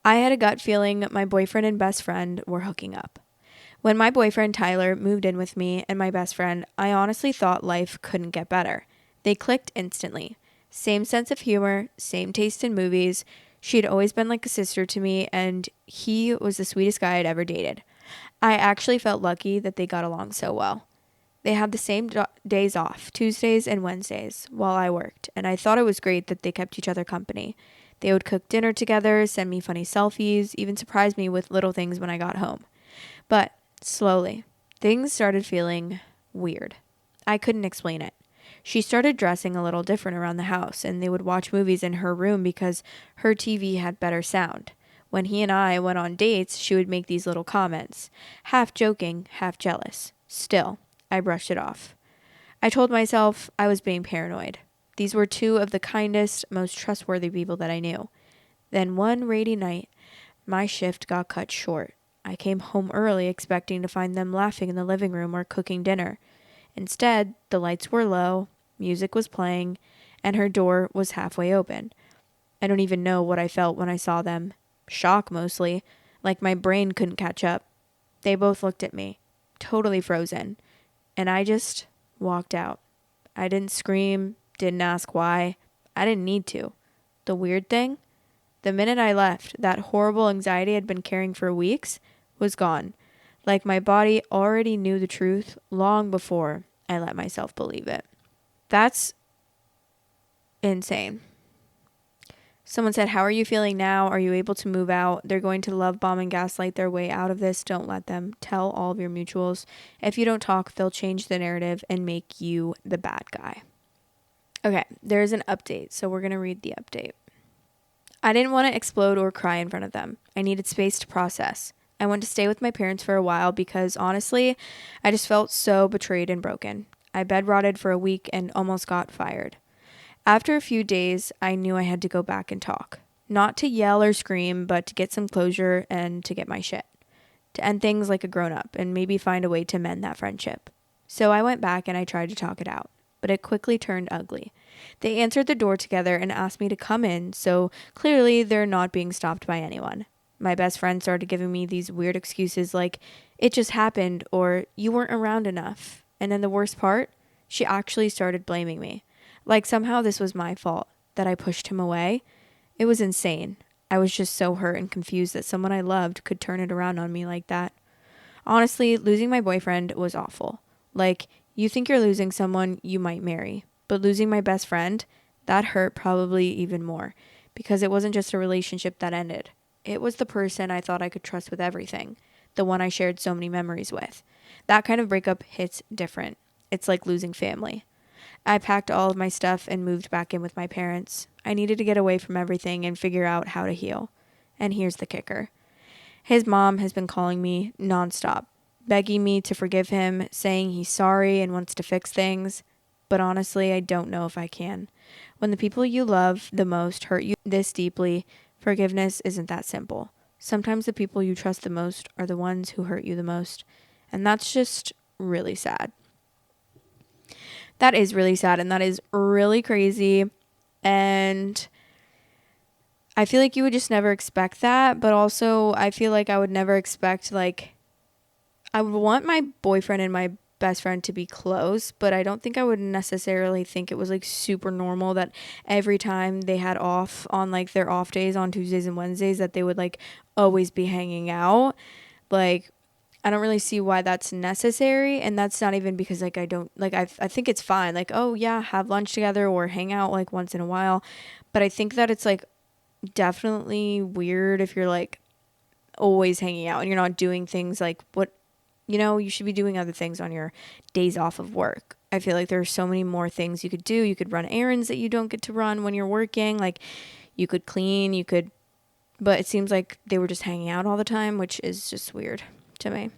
I had a gut feeling my boyfriend and best friend were hooking up. When my boyfriend Tyler moved in with me and my best friend, I honestly thought life couldn't get better. They clicked instantly. Same sense of humor, same taste in movies. She had always been like a sister to me, and he was the sweetest guy I'd ever dated. I actually felt lucky that they got along so well. They had the same days off, Tuesdays and Wednesdays, while I worked, and I thought it was great that they kept each other company. They would cook dinner together, send me funny selfies, even surprise me with little things when I got home. But slowly, things started feeling weird. I couldn't explain it. She started dressing a little different around the house, and they would watch movies in her room because her TV had better sound. When he and I went on dates, she would make these little comments, half joking, half jealous. Still, I brushed it off. I told myself I was being paranoid. These were two of the kindest, most trustworthy people that I knew. Then one rainy night, my shift got cut short. I came home early expecting to find them laughing in the living room or cooking dinner. Instead, the lights were low, music was playing, and her door was halfway open. I don't even know what I felt when I saw them. Shock mostly, like my brain couldn't catch up. They both looked at me, totally frozen, and I just walked out. I didn't scream, didn't ask why. I didn't need to. The weird thing? The minute I left, that horrible anxiety I'd been carrying for weeks was gone. Like my body already knew the truth long before I let myself believe it. That's insane. Someone said, "How are you feeling now? Are you able to move out? They're going to love bomb and gaslight their way out of this. Don't let them. Tell all of your mutuals. If you don't talk, they'll change the narrative and make you the bad guy." Okay, there's an update, so we're going to read the update. I didn't want to explode or cry in front of them. I needed space to process. I went to stay with my parents for a while because, honestly, I just felt so betrayed and broken. I bed rotted for a week and almost got fired. After a few days, I knew I had to go back and talk. Not to yell or scream, but to get some closure and to get my shit. To end things like a grown-up and maybe find a way to mend that friendship. So I went back and I tried to talk it out, but it quickly turned ugly. They answered the door together and asked me to come in, so clearly they're not being stopped by anyone. My best friend started giving me these weird excuses like, "It just happened," or "You weren't around enough." And then the worst part, she actually started blaming me. Like somehow this was my fault, that I pushed him away. It was insane. I was just so hurt and confused that someone I loved could turn it around on me like that. Honestly, losing my boyfriend was awful. Like, you think you're losing someone you might marry, but losing my best friend, that hurt probably even more, because it wasn't just a relationship that ended. It was the person I thought I could trust with everything, the one I shared so many memories with. That kind of breakup hits different. It's like losing family. I packed all of my stuff and moved back in with my parents. I needed to get away from everything and figure out how to heal. And here's the kicker. His mom has been calling me nonstop, begging me to forgive him, saying he's sorry and wants to fix things. But honestly, I don't know if I can. When the people you love the most hurt you this deeply, forgiveness isn't that simple. Sometimes the people you trust the most are the ones who hurt you the most. And that's just really sad. That is really sad, and that is really crazy. And I feel like you would just never expect that, but also I feel like I would never expect, like, I would want my boyfriend and my best friend to be close, but I don't think I would necessarily think it was like super normal that every time they had off on like their off days on Tuesdays and Wednesdays that they would like always be hanging out. Like, I don't really see why that's necessary, and that's not even because like I don't like I think it's fine, like, oh yeah, have lunch together or hang out like once in a while, but I think that it's like definitely weird if you're like always hanging out and you're not doing things like what you should be doing other things on your days off of work. I feel like there are so many more things you could do. You could run errands that you don't get to run when you're working, like you could clean, but it seems like they were just hanging out all the time, which is just weird to me.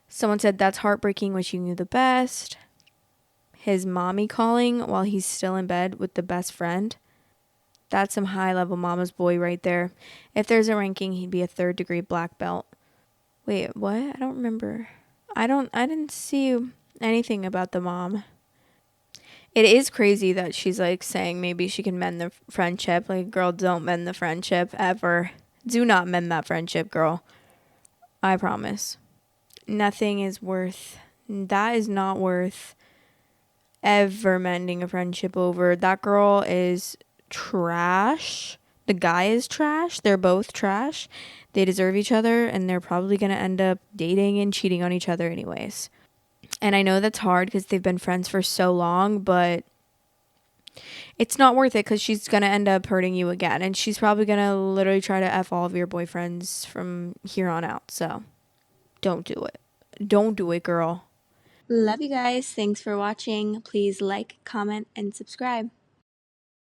Someone said, "That's heartbreaking, wish you knew the best." His mommy calling while he's still in bed with the best friend. That's some high level mama's boy right there. If there's a ranking, he'd be a 3rd-degree black belt. Wait, what? I don't remember. I didn't see anything about the mom. It is crazy that she's like saying maybe she can mend the friendship. Like, girl, don't mend the friendship ever. Do not mend that friendship, girl. I promise. Nothing is worth, that is not worth ever mending a friendship over. That girl is trash. The guy is trash. They're both trash. They deserve each other, and they're probably going to end up dating and cheating on each other, anyways. And I know that's hard because they've been friends for so long, but it's not worth it because she's going to end up hurting you again. And she's probably going to literally try to F all of your boyfriends from here on out. So don't do it. Don't do it, girl. Love you guys. Thanks for watching. Please like, comment, and subscribe.